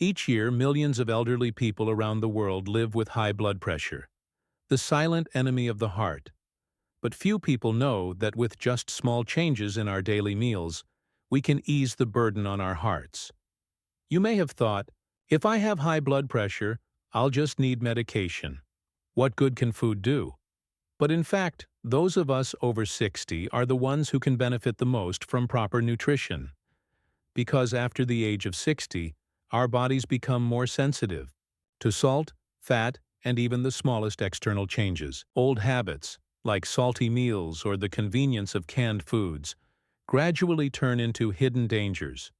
Each year, millions of elderly people around the world live with high blood pressure, the silent enemy of the heart. But few people know that with just small changes in our daily meals, we can ease the burden on our hearts. You may have thought, if I have high blood pressure, I'll just need medication. What good can food do? But in fact, those of us over 60 are the ones who can benefit the most from proper nutrition. Because after the age of 60, our bodies become more sensitive to salt, fat, and even the smallest external changes. Old habits, like salty meals or the convenience of canned foods, gradually turn into hidden dangers.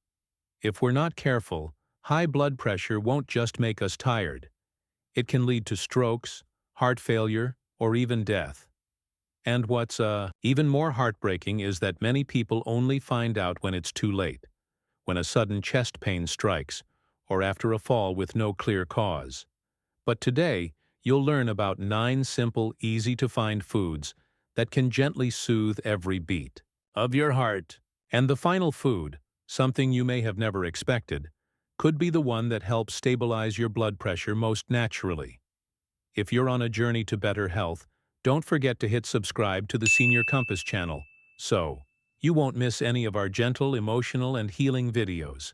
If we're not careful, high blood pressure won't just make us tired. It can lead to strokes, heart failure, or even death. And what's even more heartbreaking is that many people only find out when it's too late, when a sudden chest pain strikes, or after a fall with no clear cause. But today, you'll learn about 9 simple, easy-to-find foods that can gently soothe every beat of your heart. And the final food, something you may have never expected, could be the one that helps stabilize your blood pressure most naturally. If you're on a journey to better health, don't forget to hit subscribe to the Senior Compass channel, so you won't miss any of our gentle, emotional, and healing videos.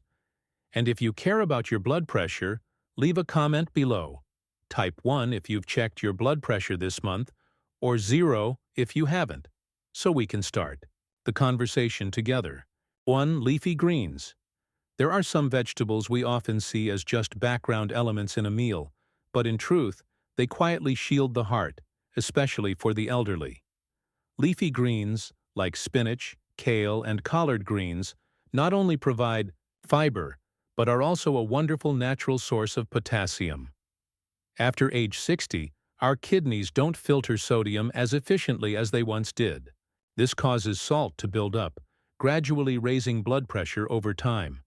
And if you care about your blood pressure, leave a comment below. Type 1 if you've checked your blood pressure this month, or 0 if you haven't, so we can start the conversation together. 1. Leafy greens. There are some vegetables we often see as just background elements in a meal, but in truth, they quietly shield the heart, especially for the elderly. Leafy greens, like spinach, kale, and collard greens, not only provide fiber, but are also a wonderful natural source of potassium. After age 60, our kidneys don't filter sodium as efficiently as they once did. This causes salt to build up, gradually raising blood pressure over time.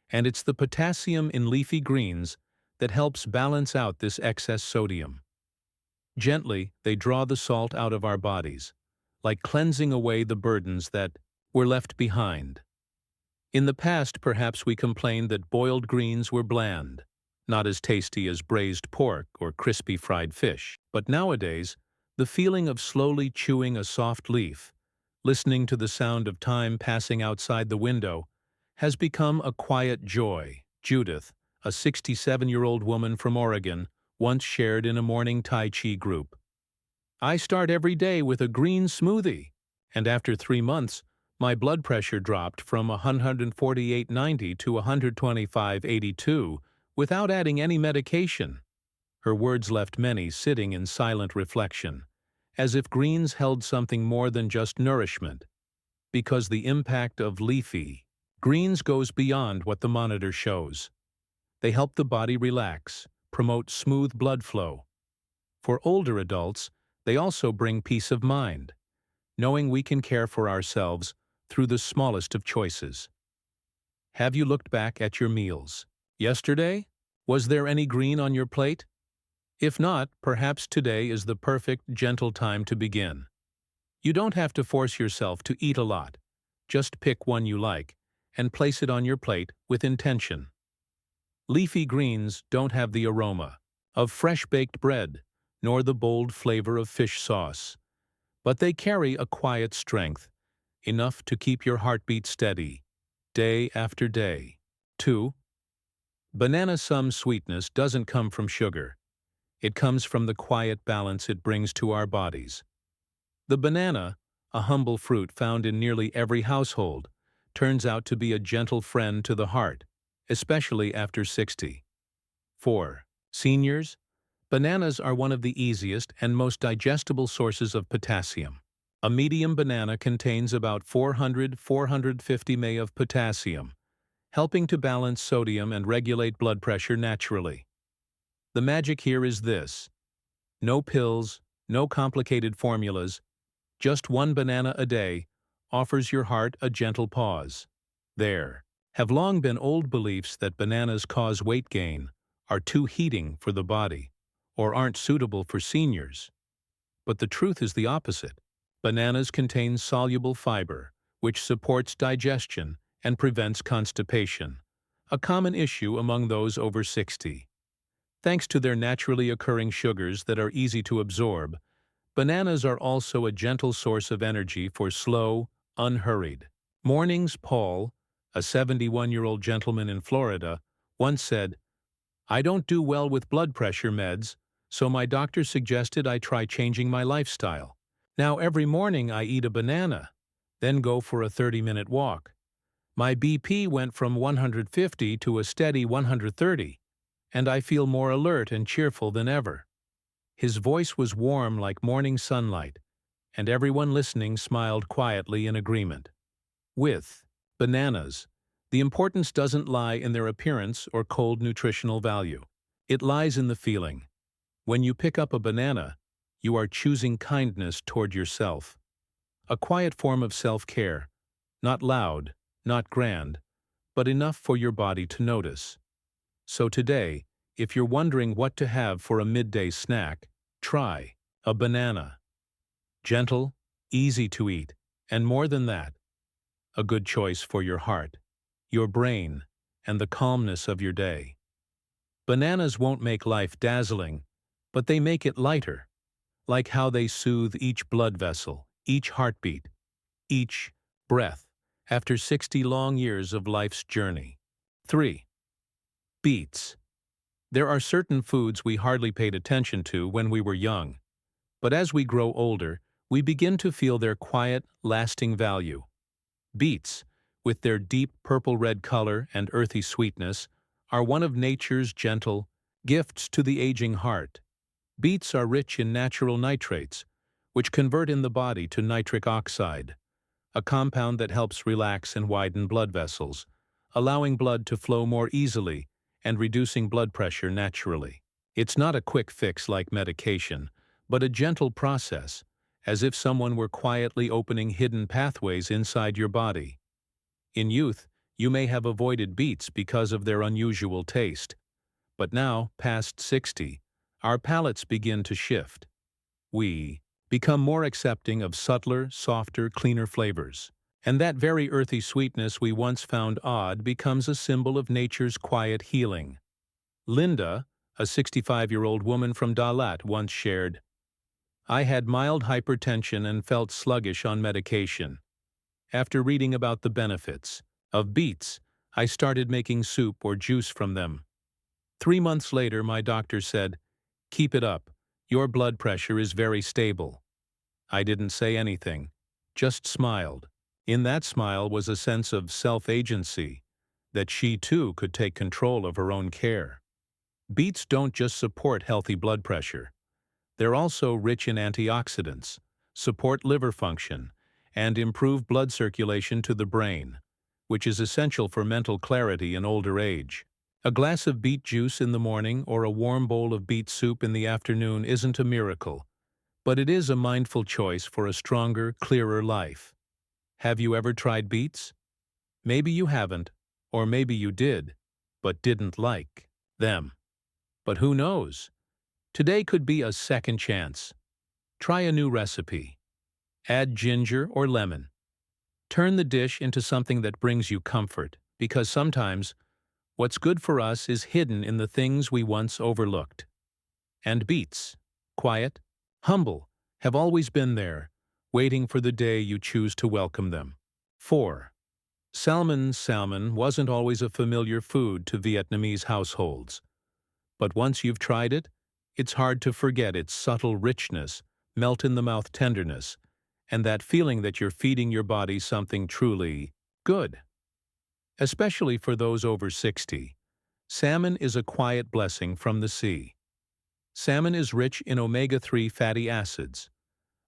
And it's the potassium in leafy greens that helps balance out this excess sodium. Gently, they draw the salt out of our bodies, like cleansing away the burdens that were left behind. In the past, perhaps we complained that boiled greens were bland, not as tasty as braised pork or crispy fried fish. But nowadays, the feeling of slowly chewing a soft leaf, listening to the sound of time passing outside the window, has become a quiet joy. Judith, a 67-year-old woman from Oregon, once shared in a morning Tai Chi group. I start every day with a green smoothie, and after 3 months, my blood pressure dropped from 148/90 to 125/82 without adding any medication. Her words left many sitting in silent reflection, as if greens held something more than just nourishment, because the impact of leafy greens goes beyond what the monitor shows. They help the body relax, promote smooth blood flow. For older adults, they also bring peace of mind, knowing we can care for ourselves through the smallest of choices. Have you looked back at your meals? Yesterday? Was there any green on your plate? If not, perhaps today is the perfect, gentle time to begin. You don't have to force yourself to eat a lot. Just pick one you like and place it on your plate with intention. Leafy greens don't have the aroma of fresh-baked bread, nor the bold flavor of fish sauce, but they carry a quiet strength, enough to keep your heartbeat steady, day after day. 2. Banana. Some sweetness doesn't come from sugar. It comes from the quiet balance it brings to our bodies. The banana, a humble fruit found in nearly every household, turns out to be a gentle friend to the heart, especially after 60. 4. Seniors. Bananas are one of the easiest and most digestible sources of potassium. A medium banana contains about 400–450 mg of potassium, helping to balance sodium and regulate blood pressure naturally. The magic here is this: no pills, no complicated formulas, just one banana a day offers your heart a gentle pause. There have long been old beliefs that bananas cause weight gain, are too heating for the body, or aren't suitable for seniors. But the truth is the opposite. Bananas contain soluble fiber, which supports digestion and prevents constipation, a common issue among those over 60. Thanks to their naturally occurring sugars that are easy to absorb, bananas are also a gentle source of energy for slow, unhurried mornings. Paul, a 71-year-old gentleman in Florida, once said, "I don't do well with blood pressure meds, so my doctor suggested I try changing my lifestyle. Now every morning I eat a banana, then go for a 30-minute walk. My BP went from 150 to a steady 130, and I feel more alert and cheerful than ever." His voice was warm like morning sunlight, and everyone listening smiled quietly in agreement. With bananas, the importance doesn't lie in their appearance or cold nutritional value. It lies in the feeling. When you pick up a banana, you are choosing kindness toward yourself. A quiet form of self-care, not loud, not grand, but enough for your body to notice. So today, if you're wondering what to have for a midday snack, try a banana. Gentle, easy to eat, and more than that, a good choice for your heart, your brain, and the calmness of your day. Bananas won't make life dazzling, but they make it lighter, like how they soothe each blood vessel, each heartbeat, each breath, after 60 long years of life's journey. 3. Beets. There are certain foods we hardly paid attention to when we were young, but as we grow older, we begin to feel their quiet, lasting value. Beets, with their deep purple-red color and earthy sweetness, are one of nature's gentle gifts to the aging heart. Beets are rich in natural nitrates, which convert in the body to nitric oxide, a compound that helps relax and widen blood vessels, allowing blood to flow more easily and reducing blood pressure naturally. It's not a quick fix like medication, but a gentle process, as if someone were quietly opening hidden pathways inside your body. In youth, you may have avoided beets because of their unusual taste. But now, past 60, our palates begin to shift. We become more accepting of subtler, softer, cleaner flavors. And that very earthy sweetness we once found odd becomes a symbol of nature's quiet healing. Linda, a 65-year-old woman from Dalat, once shared, "I had mild hypertension and felt sluggish on medication. After reading about the benefits of beets, I started making soup or juice from them. 3 months later, my doctor said, 'Keep it up. Your blood pressure is very stable.' I didn't say anything, just smiled. In that smile was a sense of self-agency, that she too could take control of her own care. Beets don't just support healthy blood pressure. They're also rich in antioxidants, support liver function, and improve blood circulation to the brain, which is essential for mental clarity in older age. A glass of beet juice in the morning or a warm bowl of beet soup in the afternoon isn't a miracle, but it is a mindful choice for a stronger, clearer life. Have you ever tried beets? Maybe you haven't, or maybe you did, but didn't like them. But who knows? Today could be a second chance. Try a new recipe. Add ginger or lemon. Turn the dish into something that brings you comfort, because sometimes what's good for us is hidden in the things we once overlooked. And beets, quiet, humble, have always been there, waiting for the day you choose to welcome them. 4. Salmon. Salmon wasn't always a familiar food to Vietnamese households. But once you've tried it, it's hard to forget its subtle richness, melt-in-the-mouth tenderness, and that feeling that you're feeding your body something truly good. Especially for those over 60, salmon is a quiet blessing from the sea. Salmon is rich in omega-3 fatty acids,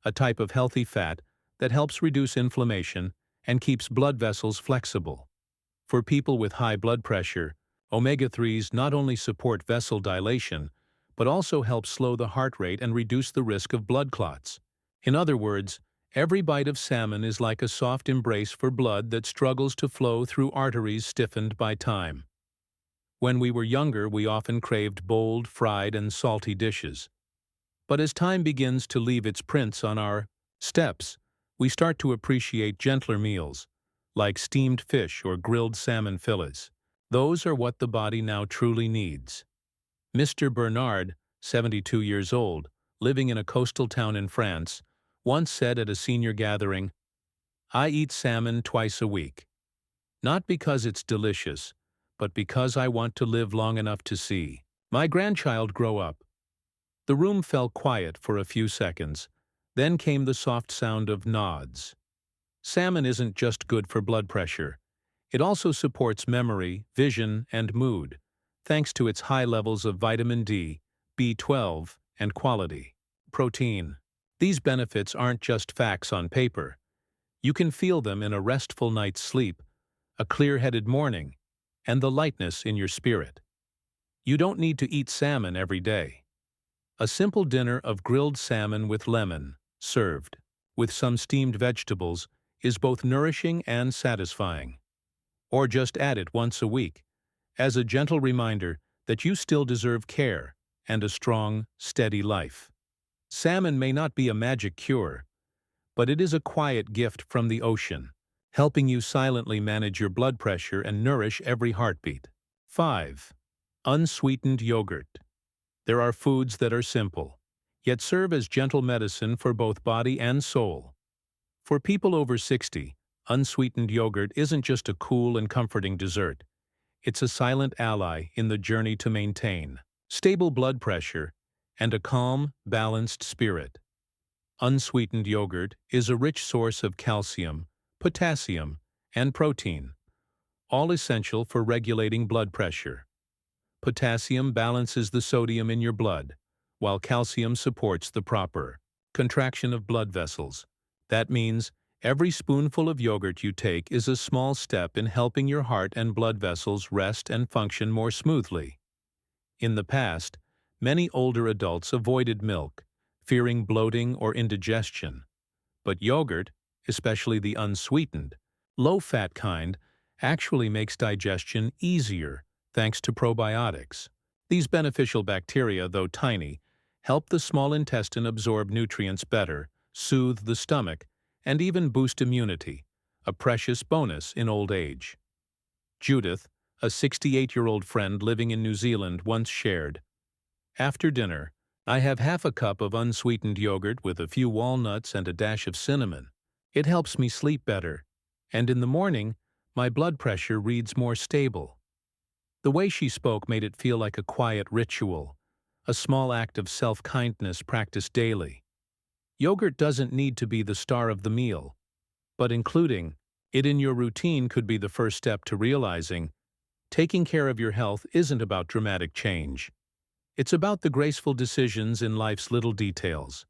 a type of healthy fat that helps reduce inflammation and keeps blood vessels flexible. For people with high blood pressure, omega-3s not only support vessel dilation, but also help slow the heart rate and reduce the risk of blood clots. In other words, every bite of salmon is like a soft embrace for blood that struggles to flow through arteries stiffened by time. When we were younger, we often craved bold, fried, and salty dishes. But as time begins to leave its prints on our steps, we start to appreciate gentler meals, like steamed fish or grilled salmon fillets. Those are what the body now truly needs. Mr. Bernard, 72 years old, living in a coastal town in France, once said at a senior gathering, "I eat salmon twice a week. Not because it's delicious, but because I want to live long enough to see my grandchild grow up." The room fell quiet for a few seconds. Then came the soft sound of nods. Salmon isn't just good for blood pressure. It also supports memory, vision, and mood, thanks to its high levels of vitamin D, B12, and quality protein. These benefits aren't just facts on paper. You can feel them in a restful night's sleep, a clear-headed morning, and the lightness in your spirit. You don't need to eat salmon every day. A simple dinner of grilled salmon with lemon, served with some steamed vegetables, is both nourishing and satisfying. Or just add it once a week, as a gentle reminder that you still deserve care and a strong, steady life. Salmon may not be a magic cure, but it is a quiet gift from the ocean, helping you silently manage your blood pressure and nourish every heartbeat. 5. Unsweetened yogurt. There are foods that are simple, yet serve as gentle medicine for both body and soul. For people over 60, unsweetened yogurt isn't just a cool and comforting dessert. It's a silent ally in the journey to maintain stable blood pressure and a calm, balanced spirit. Unsweetened yogurt is a rich source of calcium, potassium, and protein, all essential for regulating blood pressure. Potassium balances the sodium in your blood, while calcium supports the proper contraction of blood vessels. That means every spoonful of yogurt you take is a small step in helping your heart and blood vessels rest and function more smoothly. In the past, many older adults avoided milk, fearing bloating or indigestion. But yogurt, especially the unsweetened, low-fat kind, actually makes digestion easier thanks to probiotics. These beneficial bacteria, though tiny, help the small intestine absorb nutrients better, soothe the stomach, and even boost immunity, a precious bonus in old age. Judith, a 68-year-old friend living in New Zealand, once shared, "After dinner, I have half a cup of unsweetened yogurt with a few walnuts and a dash of cinnamon. It helps me sleep better, and in the morning, my blood pressure reads more stable." The way she spoke made it feel like a quiet ritual, a small act of self-kindness practiced daily. Yogurt doesn't need to be the star of the meal, but including it in your routine could be the first step to realizing taking care of your health isn't about dramatic change. It's about the graceful decisions in life's little details.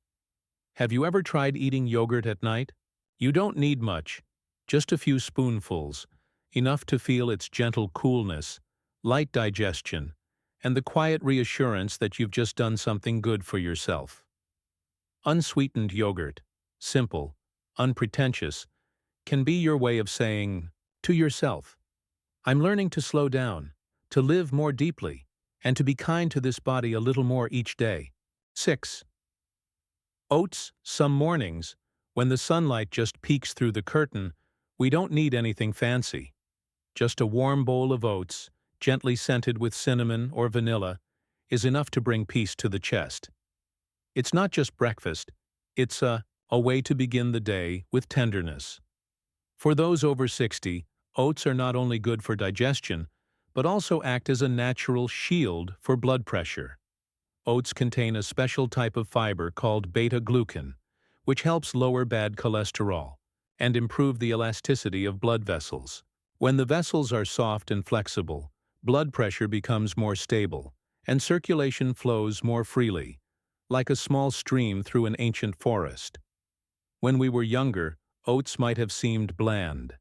Have you ever tried eating yogurt at night? You don't need much, just a few spoonfuls, enough to feel its gentle coolness, light digestion, and the quiet reassurance that you've just done something good for yourself. Unsweetened yogurt, simple, unpretentious, can be your way of saying to yourself, "I'm learning to slow down, to live more deeply, and to be kind to this body a little more each day." 6. Oats. Some mornings, when the sunlight just peeks through the curtain, we don't need anything fancy. Just a warm bowl of oats, gently scented with cinnamon or vanilla, is enough to bring peace to the chest. It's not just breakfast, it's a way to begin the day with tenderness. For those over 60, oats are not only good for digestion, but also act as a natural shield for blood pressure. Oats contain a special type of fiber called beta-glucan, which helps lower bad cholesterol and improve the elasticity of blood vessels. When the vessels are soft and flexible, blood pressure becomes more stable, and circulation flows more freely, like a small stream through an ancient forest. When we were younger, oats might have seemed bland,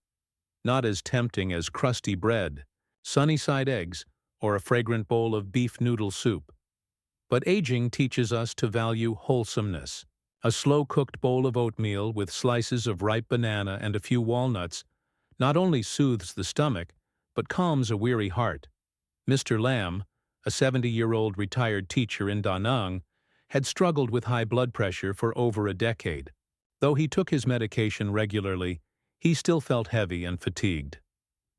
not as tempting as crusty bread, sunny-side eggs, or a fragrant bowl of beef noodle soup. But aging teaches us to value wholesomeness. A slow-cooked bowl of oatmeal with slices of ripe banana and a few walnuts not only soothes the stomach, but calms a weary heart. Mr. Lam, a 70-year-old retired teacher in Da Nang, had struggled with high blood pressure for over a decade. Though he took his medication regularly, he still felt heavy and fatigued.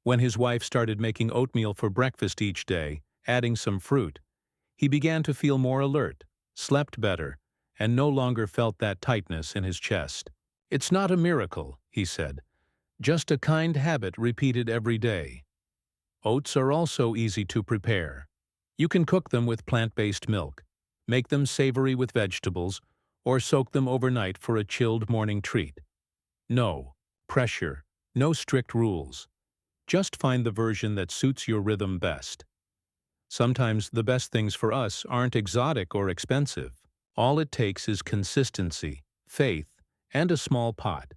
When his wife started making oatmeal for breakfast each day, adding some fruit, he began to feel more alert, slept better, and no longer felt that tightness in his chest. "It's not a miracle," he said, "just a kind habit repeated every day." Oats are also easy to prepare. You can cook them with plant-based milk, make them savory with vegetables, or soak them overnight for a chilled morning treat. No pressure, no strict rules. Just find the version that suits your rhythm best. Sometimes the best things for us aren't exotic or expensive. All it takes is consistency, faith, and a small pot.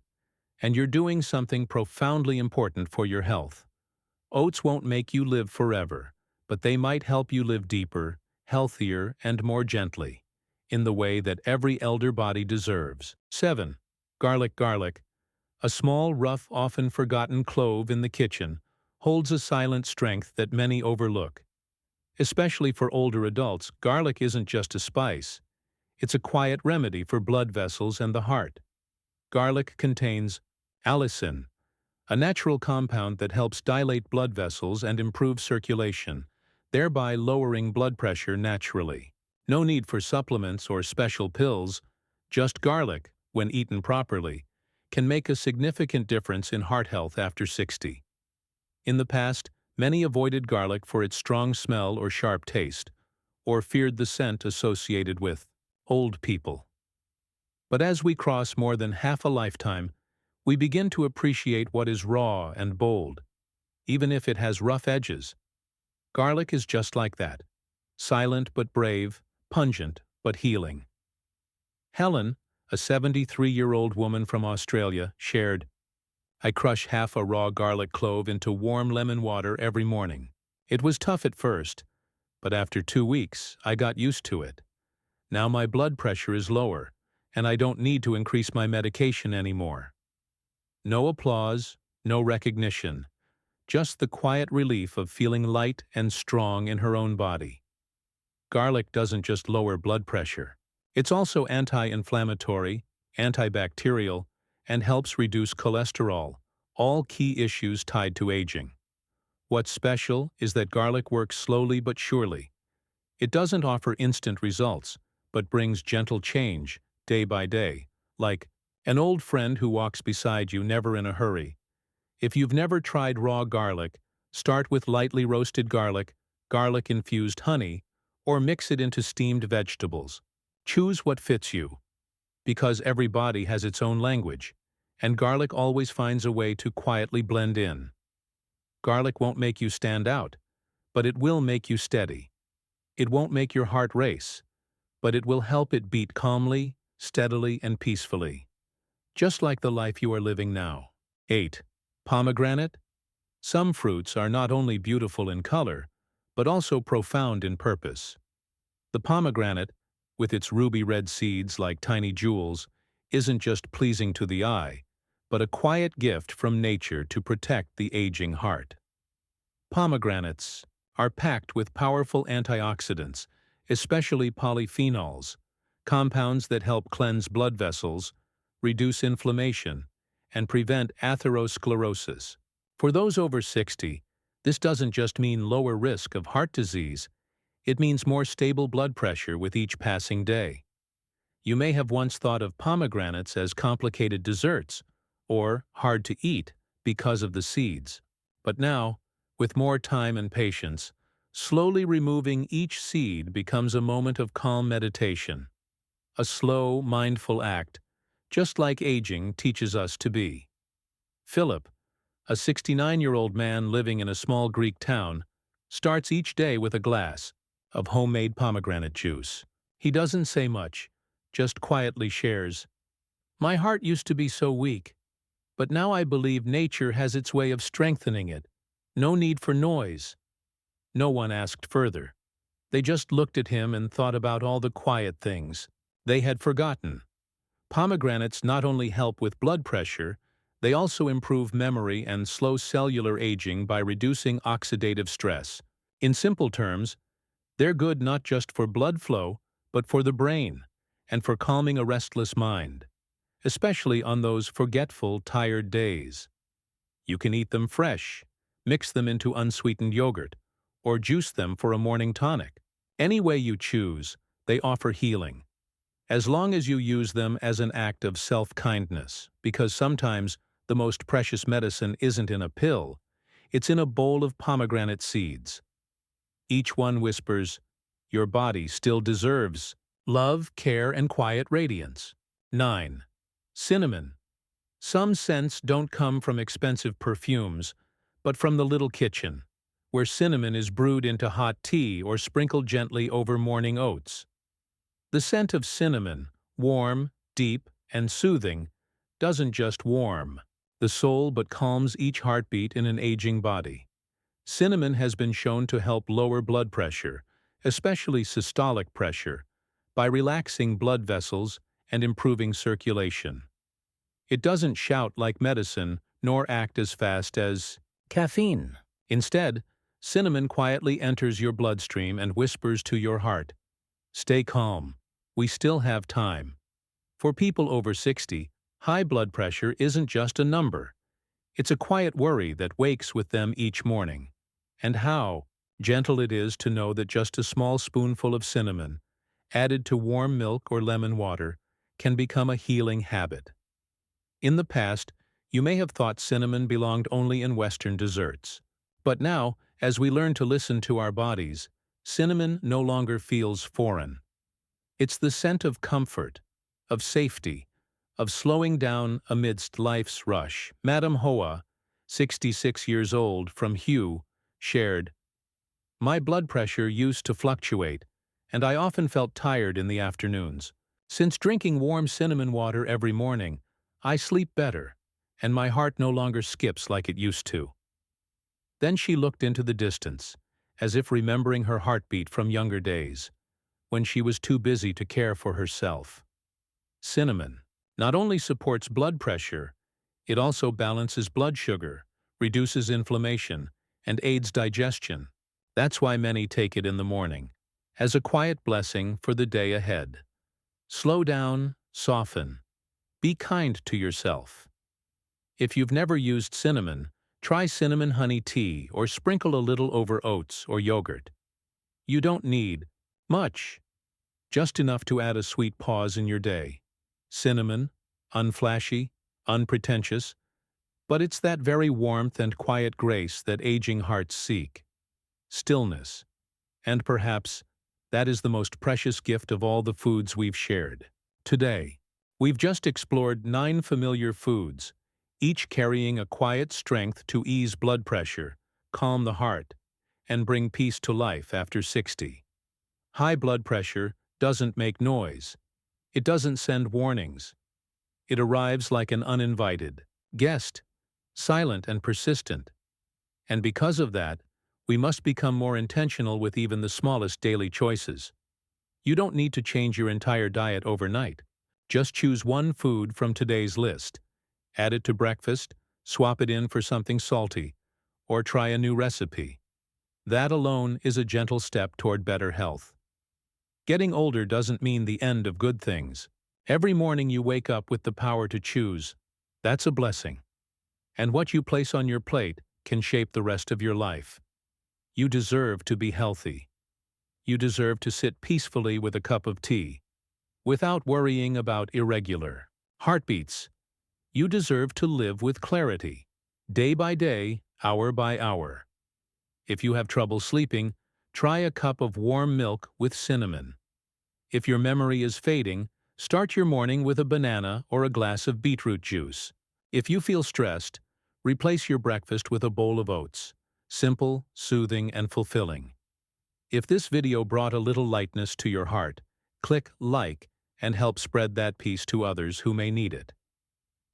And you're doing something profoundly important for your health. Oats won't make you live forever, but they might help you live deeper, healthier, and more gently, in the way that every elder body deserves. 7. Garlic. A small, rough, often forgotten clove in the kitchen holds a silent strength that many overlook. Especially for older adults, garlic isn't just a spice. It's a quiet remedy for blood vessels and the heart. Garlic contains allicin, a natural compound that helps dilate blood vessels and improve circulation, thereby lowering blood pressure naturally. No need for supplements or special pills, just garlic, when eaten properly, can make a significant difference in heart health after 60. In the past, many avoided garlic for its strong smell or sharp taste, or feared the scent associated with old people. But as we cross more than half a lifetime, we begin to appreciate what is raw and bold, even if it has rough edges. Garlic is just like that, silent but brave, pungent but healing. Helen, a 73-year-old woman from Australia, shared, "I crush half a raw garlic clove into warm lemon water every morning. It was tough at first, but after 2 weeks, I got used to it. Now my blood pressure is lower, and I don't need to increase my medication anymore." No applause, no recognition, just the quiet relief of feeling light and strong in her own body. Garlic doesn't just lower blood pressure. It's also anti-inflammatory, antibacterial, and helps reduce cholesterol, all key issues tied to aging. What's special is that garlic works slowly but surely. It doesn't offer instant results, but brings gentle change, day by day, like an old friend who walks beside you, never in a hurry. If you've never tried raw garlic, start with lightly roasted garlic, garlic-infused honey, or mix it into steamed vegetables. Choose what fits you, because every body has its own language, and garlic always finds a way to quietly blend in. Garlic won't make you stand out, but it will make you steady. It won't make your heart race, but it will help it beat calmly, steadily, and peacefully, just like the life you are living now. 8. Pomegranate. Some fruits are not only beautiful in color, but also profound in purpose. The pomegranate, with its ruby red seeds like tiny jewels, isn't just pleasing to the eye, but a quiet gift from nature to protect the aging heart. Pomegranates are packed with powerful antioxidants, especially polyphenols, compounds that help cleanse blood vessels, reduce inflammation, and prevent atherosclerosis. For those over 60, this doesn't just mean lower risk of heart disease, it means more stable blood pressure with each passing day. You may have once thought of pomegranates as complicated desserts or hard to eat because of the seeds. But now, with more time and patience, slowly removing each seed becomes a moment of calm meditation, a slow, mindful act, just like aging teaches us to be. Philip, a 69-year-old man living in a small Greek town, starts each day with a glass of homemade pomegranate juice. He doesn't say much, just quietly shares, "My heart used to be so weak, but now I believe nature has its way of strengthening it. No need for noise." No one asked further. They just looked at him and thought about all the quiet things they had forgotten. Pomegranates not only help with blood pressure, they also improve memory and slow cellular aging by reducing oxidative stress. In simple terms, they're good not just for blood flow, but for the brain, and for calming a restless mind, especially on those forgetful, tired days. You can eat them fresh, mix them into unsweetened yogurt, or juice them for a morning tonic. Any way you choose, they offer healing, as long as you use them as an act of self-kindness, because sometimes the most precious medicine isn't in a pill, it's in a bowl of pomegranate seeds. Each one whispers, "Your body still deserves love, care, and quiet radiance." 9. Cinnamon. Some scents don't come from expensive perfumes, but from the little kitchen, where cinnamon is brewed into hot tea or sprinkled gently over morning oats. The scent of cinnamon, warm, deep, and soothing, doesn't just warm the soul but calms each heartbeat in an aging body. Cinnamon has been shown to help lower blood pressure, especially systolic pressure, by relaxing blood vessels and improving circulation. It doesn't shout like medicine nor act as fast as caffeine. Instead, cinnamon quietly enters your bloodstream and whispers to your heart, "Stay calm. We still have time." For people over 60, high blood pressure isn't just a number. It's a quiet worry that wakes with them each morning. And how gentle it is to know that just a small spoonful of cinnamon, added to warm milk or lemon water, can become a healing habit. In the past, you may have thought cinnamon belonged only in Western desserts. But now, as we learn to listen to our bodies, cinnamon no longer feels foreign. It's the scent of comfort, of safety, of slowing down amidst life's rush. Madame Hoa, 66 years old, from Hue, shared, "My blood pressure used to fluctuate, and I often felt tired in the afternoons. Since drinking warm cinnamon water every morning, I sleep better, and my heart no longer skips like it used to." Then she looked into the distance, as if remembering her heartbeat from younger days, when she was too busy to care for herself. Cinnamon not only supports blood pressure, it also balances blood sugar, reduces inflammation, and aids digestion. That's why many take it in the morning, as a quiet blessing for the day ahead. Slow down, soften. Be kind to yourself. If you've never used cinnamon, try cinnamon honey tea or sprinkle a little over oats or yogurt. You don't need much, just enough to add a sweet pause in your day. Cinnamon, unflashy, unpretentious, but it's that very warmth and quiet grace that aging hearts seek. Stillness. And perhaps that is the most precious gift of all the foods we've shared. Today, we've just explored 9 familiar foods, each carrying a quiet strength to ease blood pressure, calm the heart, and bring peace to life after 60. High blood pressure doesn't make noise. It doesn't send warnings. It arrives like an uninvited guest, silent and persistent. And because of that, we must become more intentional with even the smallest daily choices. You don't need to change your entire diet overnight. Just choose one food from today's list. Add it to breakfast, swap it in for something salty, or try a new recipe. That alone is a gentle step toward better health. Getting older doesn't mean the end of good things. Every morning you wake up with the power to choose. That's a blessing. And what you place on your plate can shape the rest of your life. You deserve to be healthy. You deserve to sit peacefully with a cup of tea, without worrying about irregular heartbeats. You deserve to live with clarity, day by day, hour by hour. If you have trouble sleeping, try a cup of warm milk with cinnamon. If your memory is fading, start your morning with a banana or a glass of beetroot juice. If you feel stressed, replace your breakfast with a bowl of oats. Simple, soothing, and fulfilling. If this video brought a little lightness to your heart, click like and help spread that peace to others who may need it.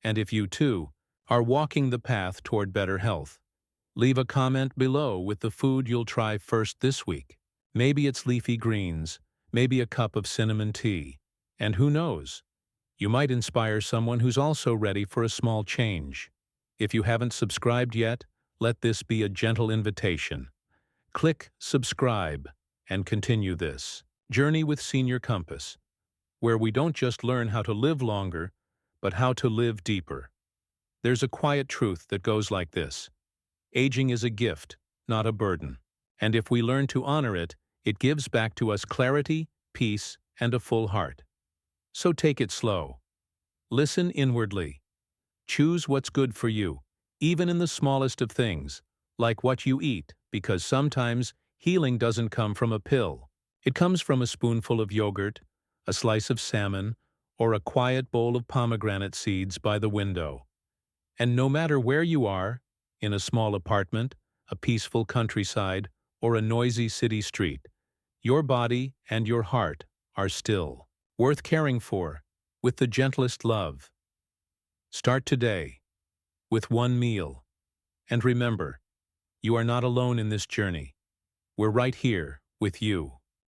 And if you, too, are walking the path toward better health, leave a comment below with the food you'll try first this week. Maybe it's leafy greens, maybe a cup of cinnamon tea, and who knows, you might inspire someone who's also ready for a small change. If you haven't subscribed yet, let this be a gentle invitation. Click subscribe and continue this journey with Senior Compass, where we don't just learn how to live longer, but how to live deeper. There's a quiet truth that goes like this: Aging is a gift, not a burden. And if we learn to honor it, it gives back to us clarity, peace, and a full heart. So take it slow. Listen inwardly. Choose what's good for you, even in the smallest of things, like what you eat, because sometimes healing doesn't come from a pill. It comes from a spoonful of yogurt, a slice of salmon, or a quiet bowl of pomegranate seeds by the window. And no matter where you are, in a small apartment, a peaceful countryside, or a noisy city street, your body and your heart are still worth caring for, with the gentlest love. Start today, with one meal. And remember, you are not alone in this journey. We're right here with you.